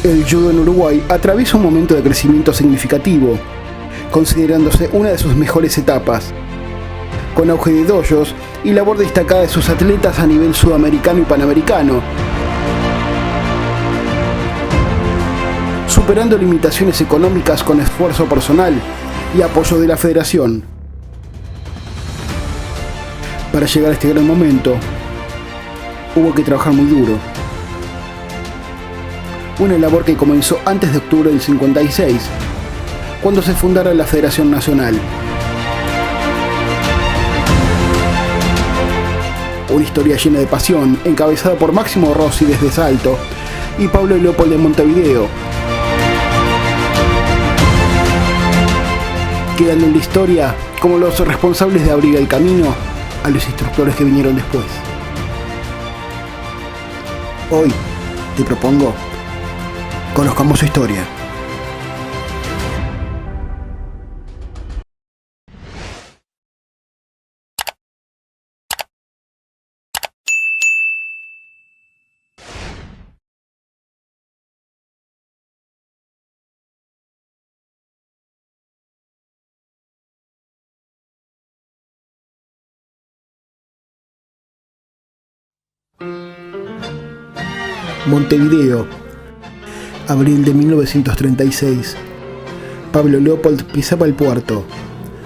El judo en Uruguay atraviesa un momento de crecimiento significativo, considerándose una de sus mejores etapas, con auge de dojos y labor destacada de sus atletas a nivel sudamericano y panamericano, superando limitaciones económicas con esfuerzo personal y apoyo de la federación. Para llegar a este gran momento, hubo que trabajar muy duro. Una labor que comenzó antes de octubre del 56, cuando se fundara la Federación Nacional. Una historia llena de pasión, encabezada por Máximo Rossi desde Salto y Pablo Leopold de Montevideo, quedando en la historia como los responsables de abrir el camino a los instructores que vinieron después. Hoy te propongo, conozcamos su historia. Montevideo, abril de 1936. Pablo Leopold pisaba el puerto.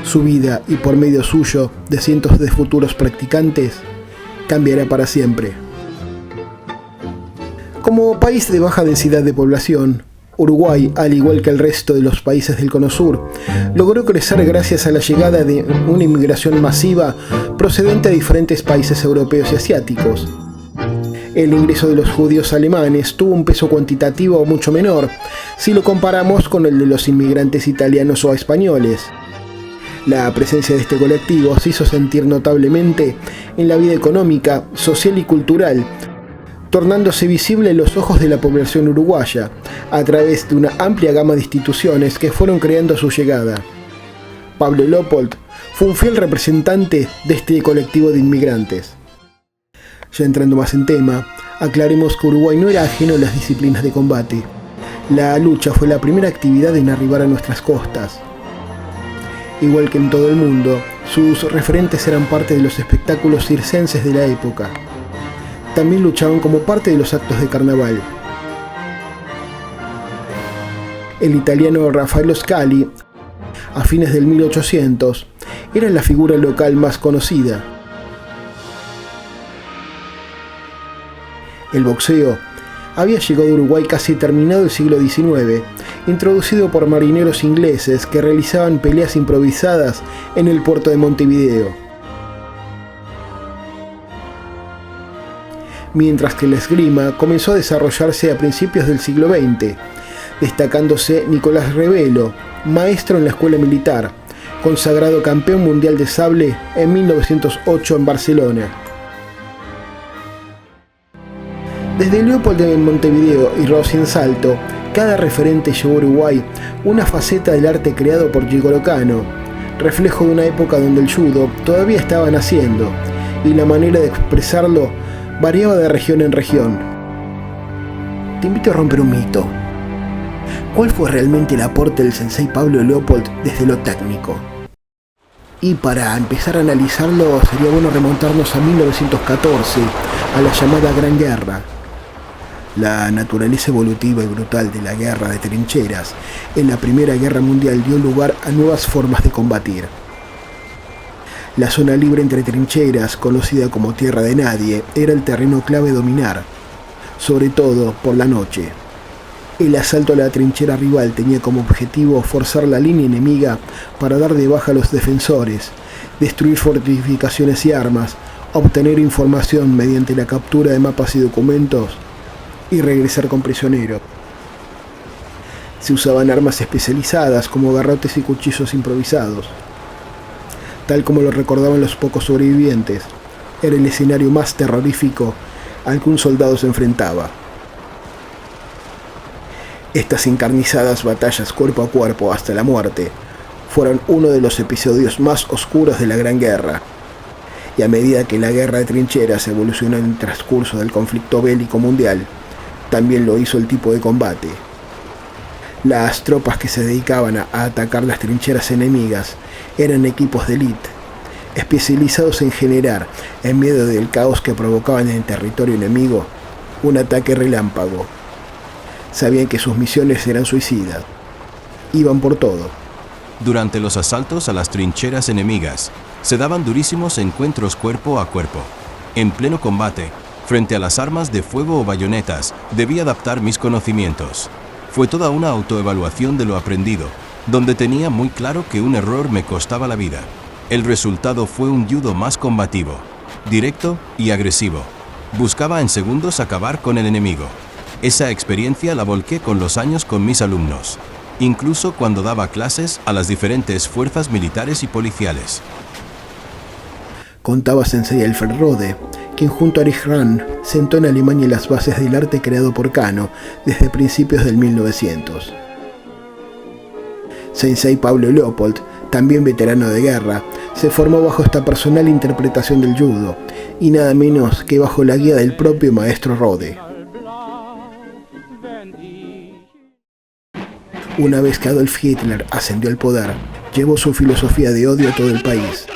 Su vida, y por medio suyo, de cientos de futuros practicantes, cambiará para siempre. Como país de baja densidad de población, Uruguay, al igual que el resto de los países del Cono Sur, logró crecer gracias a la llegada de una inmigración masiva procedente de diferentes países europeos y asiáticos. El ingreso de los judíos alemanes tuvo un peso cuantitativo mucho menor si lo comparamos con el de los inmigrantes italianos o españoles. La presencia de este colectivo se hizo sentir notablemente en la vida económica, social y cultural, tornándose visible en los ojos de la población uruguaya, a través de una amplia gama de instituciones que fueron creando a su llegada. Pablo Leopold fue un fiel representante de este colectivo de inmigrantes. Ya entrando más en tema, aclaremos que Uruguay no era ajeno a las disciplinas de combate. La lucha fue la primera actividad en arribar a nuestras costas. Igual que en todo el mundo, sus referentes eran parte de los espectáculos circenses de la época. También luchaban como parte de los actos de carnaval. El italiano Raffaello Scali, a fines del 1800, era la figura local más conocida. El boxeo había llegado a Uruguay casi terminado el siglo XIX, introducido por marineros ingleses que realizaban peleas improvisadas en el puerto de Montevideo. Mientras que la esgrima comenzó a desarrollarse a principios del siglo XX, destacándose Nicolás Rebelo, maestro en la escuela militar, consagrado campeón mundial de sable en 1908 en Barcelona. Desde Leopold en Montevideo y Rossi en Salto, cada referente llevó a Uruguay una faceta del arte creado por Gigolo Cano, reflejo de una época donde el judo todavía estaba naciendo y la manera de expresarlo variaba de región en región. Te invito a romper un mito. ¿Cuál fue realmente el aporte del sensei Pablo Leopold desde lo técnico? Y para empezar a analizarlo sería bueno remontarnos a 1914, a la llamada Gran Guerra. La naturaleza evolutiva y brutal de la guerra de trincheras en la Primera Guerra Mundial dio lugar a nuevas formas de combatir. La zona libre entre trincheras, conocida como Tierra de Nadie, era el terreno clave a dominar, sobre todo por la noche. El asalto a la trinchera rival tenía como objetivo forzar la línea enemiga para dar de baja a los defensores, destruir fortificaciones y armas, obtener información mediante la captura de mapas y documentos y regresar con prisioneros. Se usaban armas especializadas como garrotes y cuchillos improvisados. Tal como lo recordaban los pocos sobrevivientes, era el escenario más terrorífico al que un soldado se enfrentaba. Estas encarnizadas batallas cuerpo a cuerpo hasta la muerte fueron uno de los episodios más oscuros de la Gran Guerra. Y a medida que la guerra de trincheras evolucionó en el transcurso del conflicto bélico mundial, también lo hizo el tipo de combate. Las tropas que se dedicaban a atacar las trincheras enemigas eran equipos de élite, especializados en generar, en medio del caos que provocaban en el territorio enemigo, un ataque relámpago. Sabían que sus misiones eran suicidas. Iban por todo. Durante los asaltos a las trincheras enemigas, se daban durísimos encuentros cuerpo a cuerpo. En pleno combate, frente a las armas de fuego o bayonetas, debí adaptar mis conocimientos. Fue toda una autoevaluación de lo aprendido, donde tenía muy claro que un error me costaba la vida. El resultado fue un judo más combativo, directo y agresivo. Buscaba en segundos acabar con el enemigo. Esa experiencia la volqué con los años con mis alumnos, incluso cuando daba clases a las diferentes fuerzas militares y policiales. Contaba Sensei Alfred Rode, quien junto a Erich Rahn sentó en Alemania las bases del arte creado por Kano desde principios del 1900. Sensei Pablo Leopold, también veterano de guerra, se formó bajo esta personal interpretación del judo, y nada menos que bajo la guía del propio maestro Rode. Una vez que Adolf Hitler ascendió al poder, llevó su filosofía de odio a todo el país.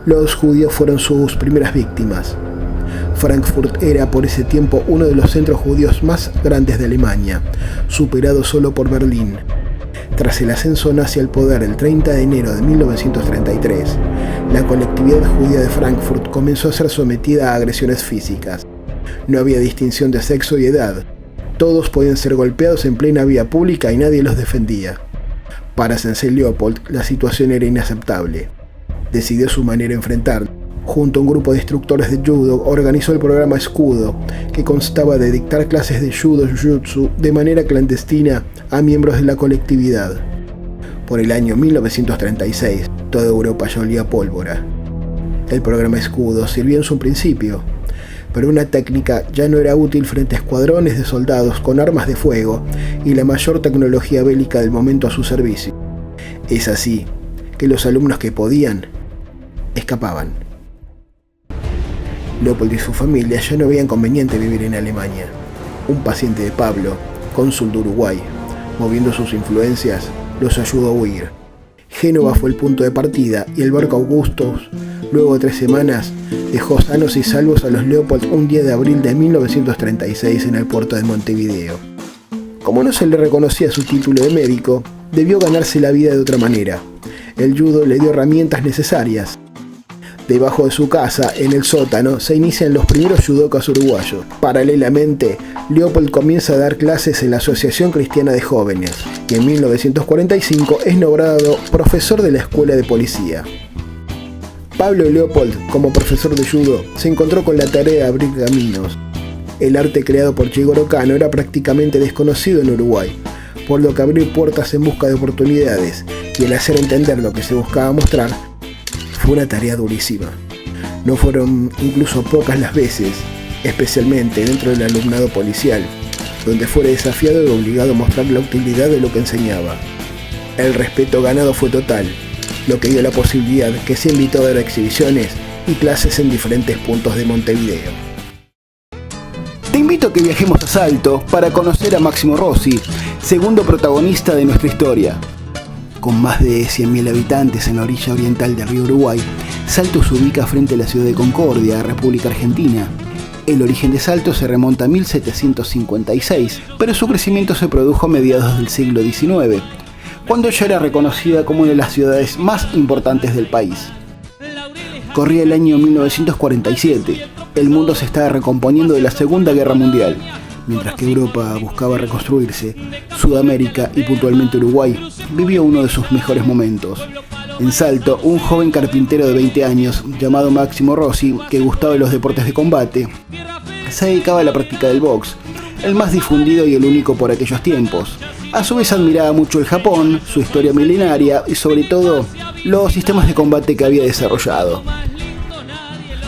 Los judíos fueron sus primeras víctimas. Frankfurt era por ese tiempo uno de los centros judíos más grandes de Alemania, superado solo por Berlín. Tras el ascenso nazi al poder el 30 de enero de 1933, la colectividad judía de Frankfurt comenzó a ser sometida a agresiones físicas. No había distinción de sexo y edad. Todos podían ser golpeados en plena vía pública y nadie los defendía. Para Sensei Leopold, la situación era inaceptable. Decidió su manera de enfrentar. Junto a un grupo de instructores de judo, organizó el programa Escudo, que constaba de dictar clases de judo jutsu de manera clandestina a miembros de la colectividad. Por el año 1936, toda Europa ya olía a pólvora. El programa Escudo sirvió en su principio, pero una técnica ya no era útil frente a escuadrones de soldados con armas de fuego y la mayor tecnología bélica del momento a su servicio. Es así que los alumnos que podían, escapaban. Leopold y su familia ya no veían conveniente vivir en Alemania. Un paciente de Pablo, cónsul de Uruguay, moviendo sus influencias, los ayudó a huir. Génova fue el punto de partida y el barco Augustus, luego de 3 semanas, dejó sanos y salvos a los Leopold un 10 de abril de 1936 en el puerto de Montevideo. Como no se le reconocía su título de médico, debió ganarse la vida de otra manera. El judo le dio herramientas necesarias. Debajo de su casa, en el sótano, se inician los primeros judokas uruguayos. Paralelamente, Leopold comienza a dar clases en la Asociación Cristiana de Jóvenes, y en 1945 es nombrado profesor de la Escuela de Policía. Pablo Leopold, como profesor de judo, se encontró con la tarea de abrir caminos. El arte creado por Jigoro Kano era prácticamente desconocido en Uruguay, por lo que abrir puertas en busca de oportunidades y el hacer entender lo que se buscaba mostrar fue una tarea durísima. No fueron incluso pocas las veces, especialmente dentro del alumnado policial, donde fuera desafiado y obligado a mostrar la utilidad de lo que enseñaba. El respeto ganado fue total, lo que dio la posibilidad que se invitó a dar exhibiciones y clases en diferentes puntos de Montevideo. Te invito a que viajemos a Salto para conocer a Máximo Rossi, segundo protagonista de nuestra historia. Con más de 100.000 habitantes en la orilla oriental del río Uruguay, Salto se ubica frente a la ciudad de Concordia, República Argentina. El origen de Salto se remonta a 1756, pero su crecimiento se produjo a mediados del siglo XIX, cuando ya era reconocida como una de las ciudades más importantes del país. Corría el año 1947, el mundo se estaba recomponiendo de la Segunda Guerra Mundial. Mientras que Europa buscaba reconstruirse, Sudamérica y puntualmente Uruguay vivió uno de sus mejores momentos. En Salto, un joven carpintero de 20 años llamado Máximo Rossi, que gustaba de los deportes de combate, se dedicaba a la práctica del box, el más difundido y el único por aquellos tiempos. A su vez admiraba mucho el Japón, su historia milenaria y sobre todo los sistemas de combate que había desarrollado.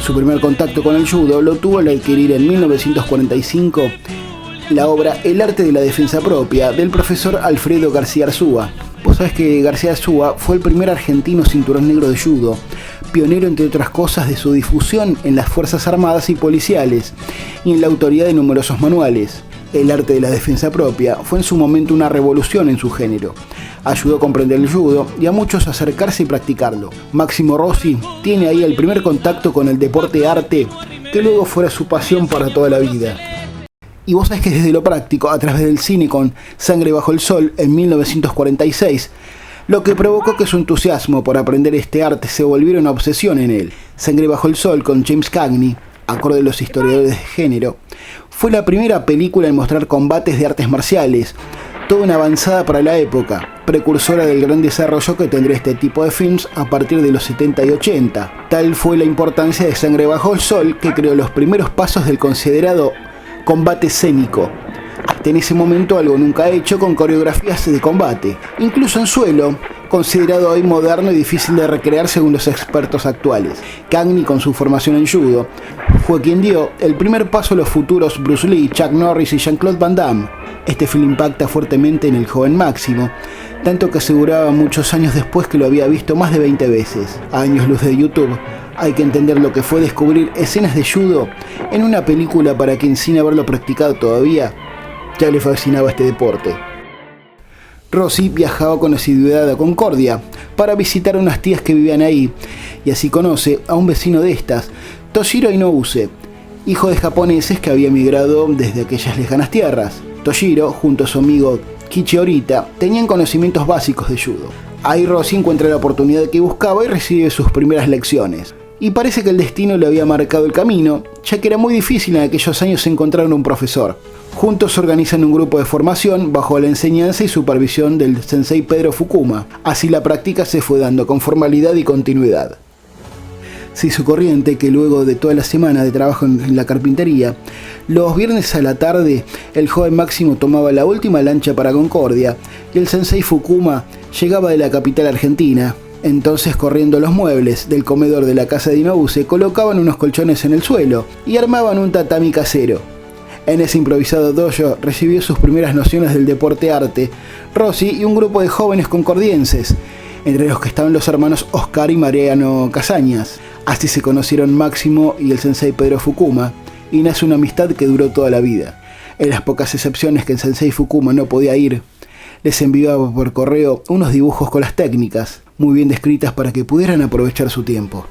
Su primer contacto con el judo lo tuvo al adquirir en 1945 la obra El arte de la defensa propia del profesor Alfredo García Arzúa. Vos sabés que García Arzúa fue el primer argentino cinturón negro de judo, pionero entre otras cosas de su difusión en las Fuerzas Armadas y Policiales y en la autoría de numerosos manuales. El arte de la defensa propia fue en su momento una revolución en su género. Ayudó a comprender el judo y a muchos a acercarse y practicarlo. Máximo Rossi tiene ahí el primer contacto con el deporte arte que luego fuera su pasión para toda la vida. Y vos sabés que desde lo práctico, a través del cine con Sangre bajo el sol en 1946, lo que provocó que su entusiasmo por aprender este arte se volviera una obsesión en él. Sangre bajo el sol con James Cagney, acorde de los historiadores de género, fue la primera película en mostrar combates de artes marciales, toda una avanzada para la época, precursora del gran desarrollo que tendría este tipo de films a partir de los 70 y 80. Tal fue la importancia de Sangre bajo el sol que creó los primeros pasos del considerado combate escénico, hasta en ese momento algo nunca hecho con coreografías de combate, incluso en suelo, considerado hoy moderno y difícil de recrear según los expertos actuales. Cagney, con su formación en judo, fue quien dio el primer paso a los futuros Bruce Lee, Chuck Norris y Jean-Claude Van Damme. Este film impacta fuertemente en el joven Máximo, tanto que aseguraba muchos años después que lo había visto más de 20 veces. A años luz de YouTube, hay que entender lo que fue descubrir escenas de judo en una película para quien sin haberlo practicado todavía, ya le fascinaba este deporte. Rossi viajaba con asiduidad a Concordia para visitar a unas tías que vivían ahí, y así conoce a un vecino de estas, Toshiro Inoue, hijo de japoneses que había emigrado desde aquellas lejanas tierras. Toshiro, junto a su amigo Kichi Orita, tenían conocimientos básicos de judo. Ahí Rossi encuentra la oportunidad que buscaba y recibe sus primeras lecciones. Y parece que el destino le había marcado el camino, ya que era muy difícil en aquellos años encontrar un profesor. Juntos organizan un grupo de formación bajo la enseñanza y supervisión del sensei Pedro Fukuma. Así la práctica se fue dando con formalidad y continuidad. Se hizo corriente que luego de toda la semana de trabajo en la carpintería, los viernes a la tarde el joven Máximo tomaba la última lancha para Concordia y el sensei Fukuma llegaba de la capital argentina. Entonces, corriendo los muebles del comedor de la casa de Inoue, colocaban unos colchones en el suelo y armaban un tatami casero. En ese improvisado dojo recibió sus primeras nociones del deporte arte Rossi y un grupo de jóvenes concordienses, entre los que estaban los hermanos Oscar y Mariano Casañas. Así se conocieron Máximo y el sensei Pedro Fukuma, y nace una amistad que duró toda la vida. En las pocas excepciones que el sensei Fukuma no podía ir, les enviaba por correo unos dibujos con las técnicas, muy bien descritas para que pudieran aprovechar su tiempo.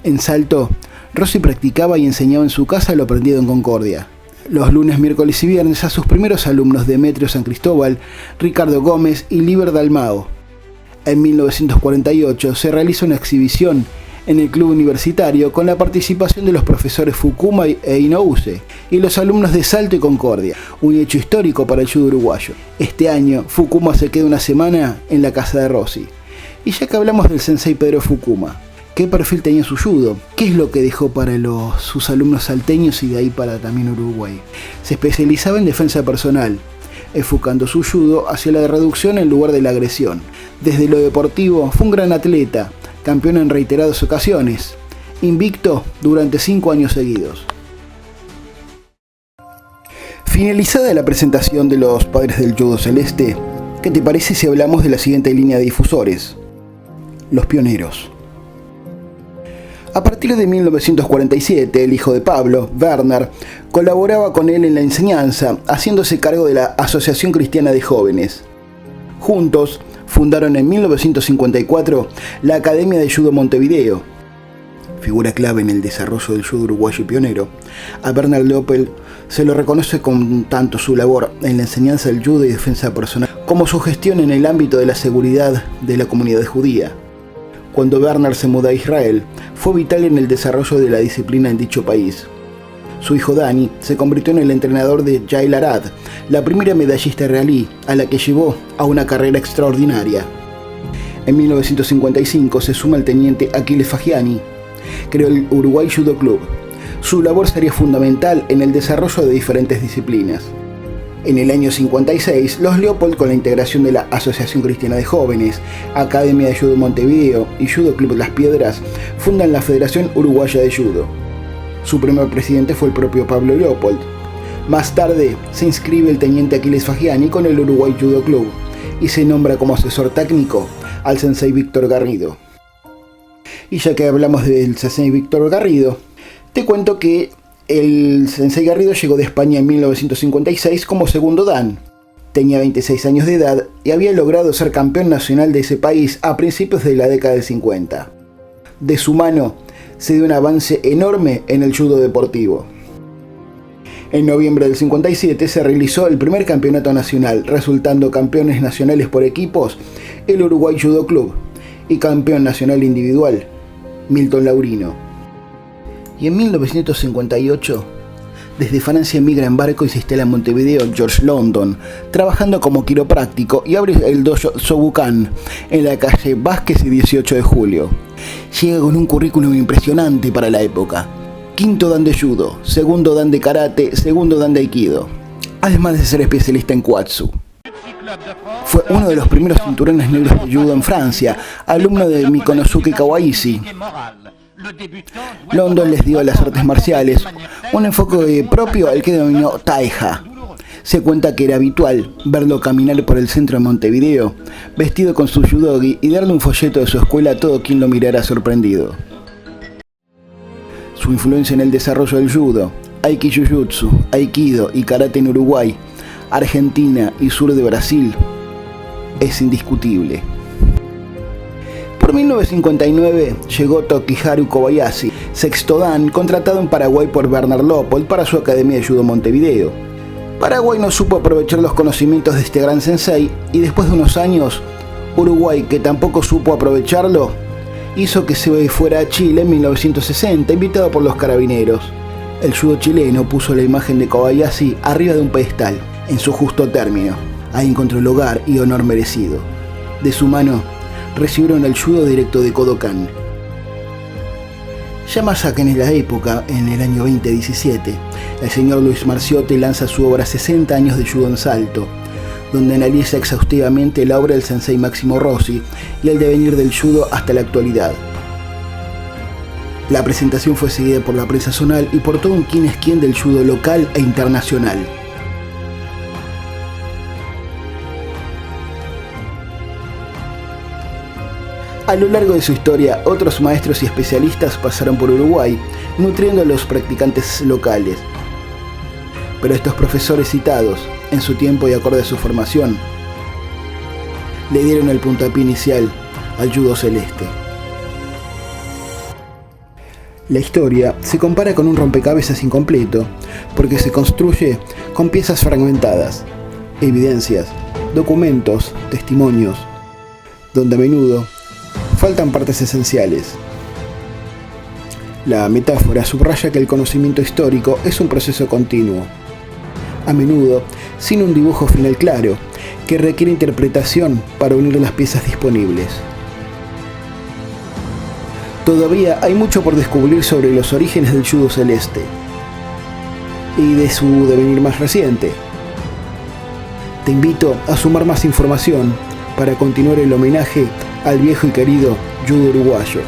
En Salto, Rossi practicaba y enseñaba en su casa lo aprendido en Concordia. Los lunes, miércoles y viernes a sus primeros alumnos Demetrio San Cristóbal, Ricardo Gómez y Liber Dalmao. En 1948 se realiza una exhibición en el club universitario con la participación de los profesores Fukuma e Inoue y los alumnos de Salto y Concordia, un hecho histórico para el judo uruguayo. Este año Fukuma se queda una semana en la casa de Rossi. Y ya que hablamos del sensei Pedro Fukuma, ¿qué perfil tenía su judo? ¿Qué es lo que dejó para sus alumnos salteños y de ahí para también Uruguay? Se especializaba en defensa personal, enfocando su judo hacia la reducción en lugar de la agresión. Desde lo deportivo fue un gran atleta, campeón en reiteradas ocasiones, invicto durante 5 años seguidos. Finalizada la presentación de los padres del judo celeste, ¿qué te parece si hablamos de la siguiente línea de difusores? Los pioneros. A partir de 1947, el hijo de Pablo, Werner, colaboraba con él en la enseñanza, haciéndose cargo de la Asociación Cristiana de Jóvenes. Juntos, fundaron en 1954 la Academia de Judo Montevideo. Figura clave en el desarrollo del judo uruguayo y pionero, a Werner Leopold se lo reconoce con tanto su labor en la enseñanza del judo y defensa personal, como su gestión en el ámbito de la seguridad de la comunidad judía. Cuando Werner se mudó a Israel, fue vital en el desarrollo de la disciplina en dicho país. Su hijo Dani se convirtió en el entrenador de Yael Arad, la primera medallista israelí, a la que llevó a una carrera extraordinaria. En 1955 se suma el teniente Aquiles Fagiani, creó el Uruguay Judo Club. Su labor sería fundamental en el desarrollo de diferentes disciplinas. En el año 56, los Leopold, con la integración de la Asociación Cristiana de Jóvenes, Academia de Judo Montevideo y Judo Club Las Piedras, fundan la Federación Uruguaya de Judo. Su primer presidente fue el propio Pablo Leopold. Más tarde, se inscribe el teniente Aquiles Fagiani con el Uruguay Judo Club y se nombra como asesor técnico al sensei Víctor Garrido. Y ya que hablamos del sensei Víctor Garrido, te cuento que el sensei Garrido llegó de España en 1956 como segundo dan. Tenía 26 años de edad y había logrado ser campeón nacional de ese país a principios de la década del 50. De su mano se dio un avance enorme en el judo deportivo. En noviembre del 57 se realizó el primer campeonato nacional, resultando campeones nacionales por equipos el Uruguay Judo Club y campeón nacional individual Milton Laurino. Y en 1958, desde Francia emigra en barco y se instala en Montevideo George London, trabajando como quiropráctico, y abre el dojo Sobukan en la calle Vázquez y 18 de julio. Llega con un currículum impresionante para la época. Quinto dan de judo, segundo dan de karate, segundo dan de aikido, además de ser especialista en Kwatsu. Fue uno de los primeros cinturones negros de judo en Francia, alumno de Mikonosuke Kawaishi. London les dio a las artes marciales un enfoque propio al que denominó Taeha. Se cuenta que era habitual verlo caminar por el centro de Montevideo, vestido con su judogi, y darle un folleto de su escuela a todo quien lo mirara sorprendido. Su influencia en el desarrollo del judo, aikijujutsu, aikido y karate en Uruguay, Argentina y sur de Brasil es indiscutible. Por 1959 llegó Tokiharu Kobayashi, sexto dan, contratado en Paraguay por Bernard Loppold para su Academia de Judo Montevideo. Paraguay no supo aprovechar los conocimientos de este gran sensei, y después de unos años, Uruguay, que tampoco supo aprovecharlo, hizo que se fuera a Chile en 1960, invitado por los carabineros. El judo chileno puso la imagen de Kobayashi arriba de un pedestal, en su justo término. Ahí encontró lugar y honor merecido. De su mano recibieron el judo directo de Kodokan. Ya más acá en la época, en el año 2017, el señor Luis Marciotti lanza su obra 60 años de judo en salto, donde analiza exhaustivamente la obra del sensei Máximo Rossi y el devenir del judo hasta la actualidad. La presentación fue seguida por la prensa zonal y por todo un quién es quién del judo local e internacional. A lo largo de su historia, otros maestros y especialistas pasaron por Uruguay, nutriendo a los practicantes locales. Pero estos profesores citados, en su tiempo y acorde a su formación, le dieron el puntapié inicial al judo celeste. La historia se compara con un rompecabezas incompleto, porque se construye con piezas fragmentadas, evidencias, documentos, testimonios, donde a menudo faltan partes esenciales. La metáfora subraya que el conocimiento histórico es un proceso continuo, a menudo sin un dibujo final claro, que requiere interpretación para unir las piezas disponibles. Todavía hay mucho por descubrir sobre los orígenes del judo celeste y de su devenir más reciente. Te invito a sumar más información para continuar el homenaje al viejo y querido judo uruguayo.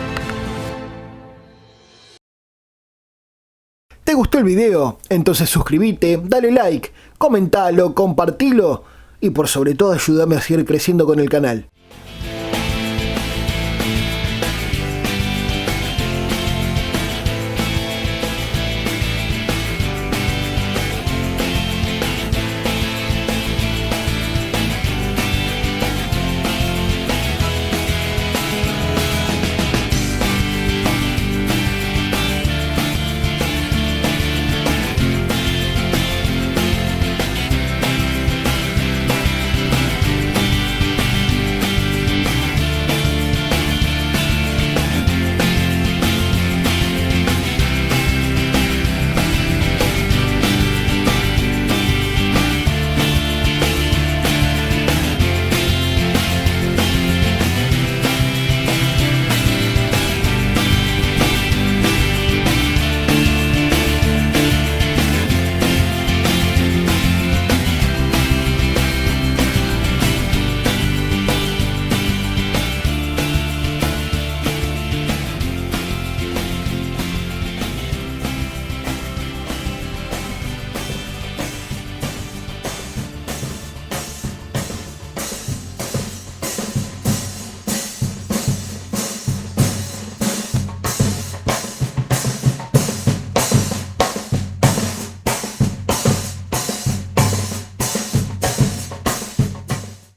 ¿Te gustó el video? Entonces suscríbete, dale like, comentalo, compartilo y por sobre todo ayúdame a seguir creciendo con el canal.